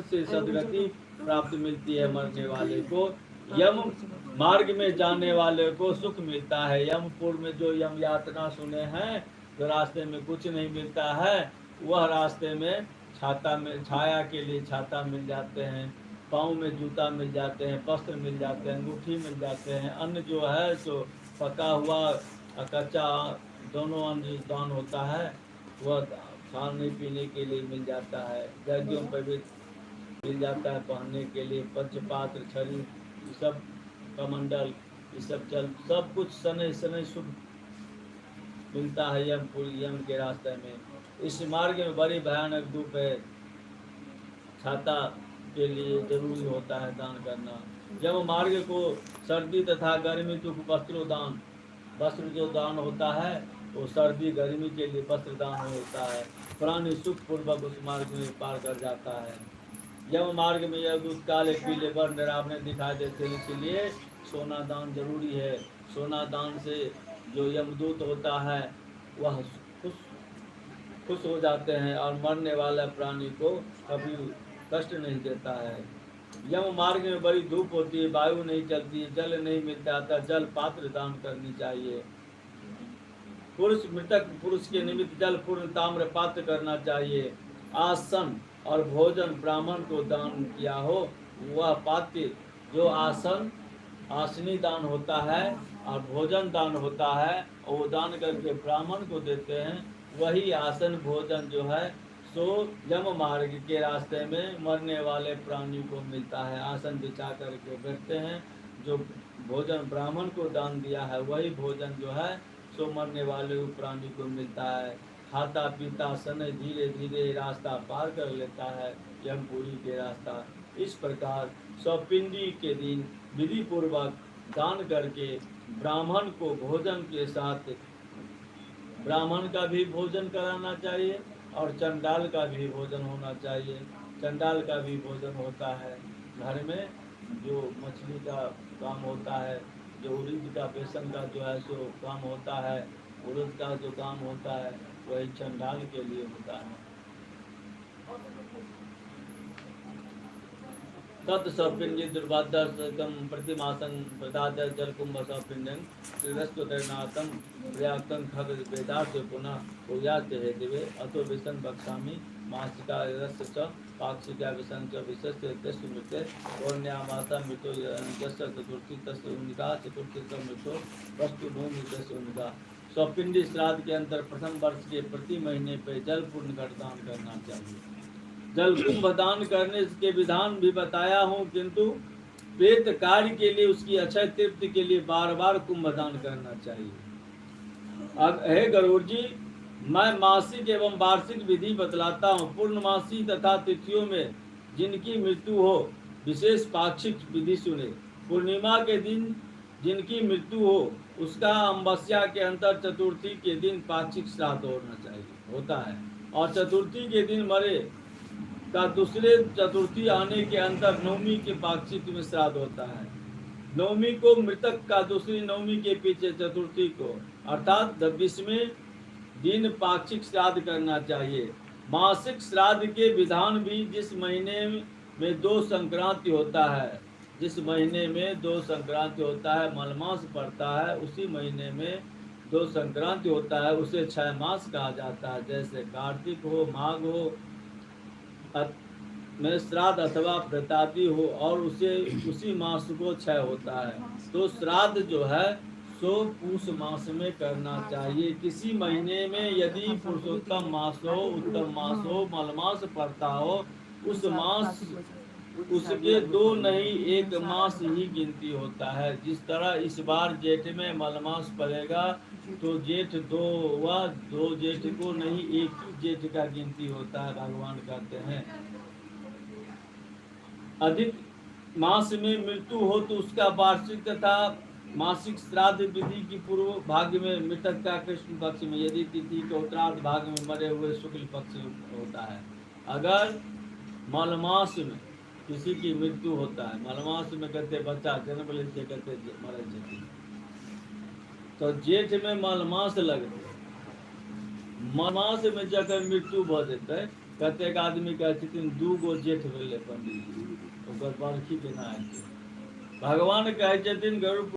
से सदगति प्राप्त मिलती है मरने वाले को। यम मार्ग में जाने वाले को सुख मिलता है। यमपुर में जो यम यातना सुने हैं, जो रास्ते में कुछ नहीं मिलता है, वह रास्ते में छाया के लिए छाता मिल जाते हैं, पाँव में जूता मिल जाते हैं, वस्त्र मिल जाते हैं, अंगूठी मिल जाते हैं। अन्न जो है जो पका हुआ कच्चा दोनों अन्न दान होता है, वह खाने पीने के लिए मिल जाता है। यज्ञों पर भी मिल जाता है, पहनने के लिए पंचपात्र, छड़ी, ये सब कमंडल, ये सब सब कुछ सने सने शुभ मिलता है यम के रास्ते में। इस मार्ग में बड़ी भयानक धूप है, छाता के लिए जरूरी होता है दान करना। जब मार्ग को सर्दी तथा गर्मी दुख वस्त्रों दान, वस्त्र जो दान होता है वो सर्दी गर्मी के लिए वस्त्र दान होता है। प्राणी सुख पूर्वक उस मार्ग में पार कर जाता है। यम मार्ग में यह दूत काले पीले वर्ण डरावने दिखाई देते हैं, इसलिए सोना दान जरूरी है। सोना दान से जो यमदूत होता है वह खुश हो जाते हैं और मरने वाला प्राणी को कभी कष्ट नहीं देता है। यम मार्ग में बड़ी धूप होती है, वायु नहीं चलती है, जल नहीं मिलता था, जल पात्र दान करनी चाहिए। पुरुष मृतक पुरुष के निमित्त जल पूर्ण ताम्र पात्र करना चाहिए। आसन और भोजन ब्राह्मण को दान किया हो, वह पात्र जो आसनी दान होता है और भोजन दान होता है, वो दान करके ब्राह्मण को देते हैं, वही आसन भोजन जो है सो यम मार्ग के रास्ते में मरने वाले प्राणी को मिलता है। आसन बिछा करके बैठते हैं, जो भोजन ब्राह्मण को दान दिया है वही भोजन जो है सो मरने वाले प्राणी को मिलता है। खाता पीता समय धीरे धीरे रास्ता पार कर लेता है यमपुरी के रास्ता। इस प्रकार सौपिंडी के दिन विधि पूर्वक दान करके ब्राह्मण को भोजन के साथ ब्राह्मण का भी भोजन कराना चाहिए और चंडाल का भी भोजन होना चाहिए। चंडाल का भी भोजन होता है। घर में जो मछली का काम होता है, जो उड़द का बेसन का जो है सो काम होता है, उड़द का जो काम होता है वही चंडाल के लिए होता है। तत् सौपिंडी दुर्वादर्शकम प्रतिमासं प्रदादर जलकुंभ सौपिंडं श्रीरस्वतरनाथम व्याक्तं खग वेदार्थ पुनः पूजाते हे दिवे अतो विसन बक्षामि मासिका रस च पाक्षिका विसन च विशस्य तस्य मृते पौर्ण्यामासा मृतो यस्य चतुर्थी तस्य उन्निका चतुर्थी च मृतो वस्तु भूमि तस्य उन्निका। सौपिंडी श्राद्ध के अंतर प्रथम वर्ष के प्रति महीने पर जल पूर्ण कर दान करना चाहिए। जल कुंभ दान करने के विधान भी बताया हूँ, किंतु पेट कार्य के लिए उसकी अक्षय तृप्ति के लिए बार बार कुंभ दान करना चाहिए। अब हे गरुड़ जी, मैं मासिक एवं वार्षिक विधि बतलाता हूँ। पूर्णमासी तथा तिथियों में जिनकी मृत्यु हो विशेष पाक्षिक विधि सुने। पूर्णिमा के दिन जिनकी मृत्यु हो उसका अमावस्या के अंतर चतुर्थी के दिन पाक्षिक श्राद्ध होता है और चतुर्थी के दिन मरे का दूसरे चतुर्थी आने के अंतर नवमी के पाक्षिक में श्राद्ध होता है। नवमी को मृतक का दूसरी नवमी के पीछे चतुर्थी को अर्थात 26वें दिन पाक्षिक श्राद्ध करना चाहिए। मासिक श्राद्ध के विधान भी जिस महीने में 2 संक्रांति होता है, जिस महीने में 2 संक्रांति होता है, मलमास पड़ता है, उसी महीने में 2 संक्रांति होता है, उसे 6 मास कहा जाता है। जैसे कार्तिक हो, माघ हो में श्राद्ध अथवा प्रतापी हो और उसी मास को 6 होता है। तो श्राद्ध जो है सो पूष मास में करना चाहिए। किसी महीने में यदि पुरुषोत्तम मास हो, उत्तम मास हो, मलमास पड़ता हो, उस मास उसके 2 नहीं 1 मास ही गिनती होता है। जिस तरह इस बार जेठ में मलमास पड़ेगा तो जेठ 2 हुआ, 2 जेठ को नहीं 1 ही जेठ का गिनती होता है, भगवान कहते हैं। अधिक मास में मृत्यु हो तो उसका वार्षिक तथा मासिक श्राद्ध विधि की पूर्व भाग में मृतक का कृष्ण पक्ष में, यदि तिथि के उत्तरार्ध भाग में मरे हुए शुक्ल पक्ष होता है। अगर मलमास में किसी की मृत्यु होता है, मलमास में कहते बच्चा जन्म लेते कहते मरे जाते, तो जेठ में मलमास लगते, मलमास में जाकर मृत्यु भ जेतै कतेक आदमी कहै छथिन 2 गो जेठ भेलै पंडित जी, ओकर बरखी केना हेतै? भगवान कहै छथिन गरुड़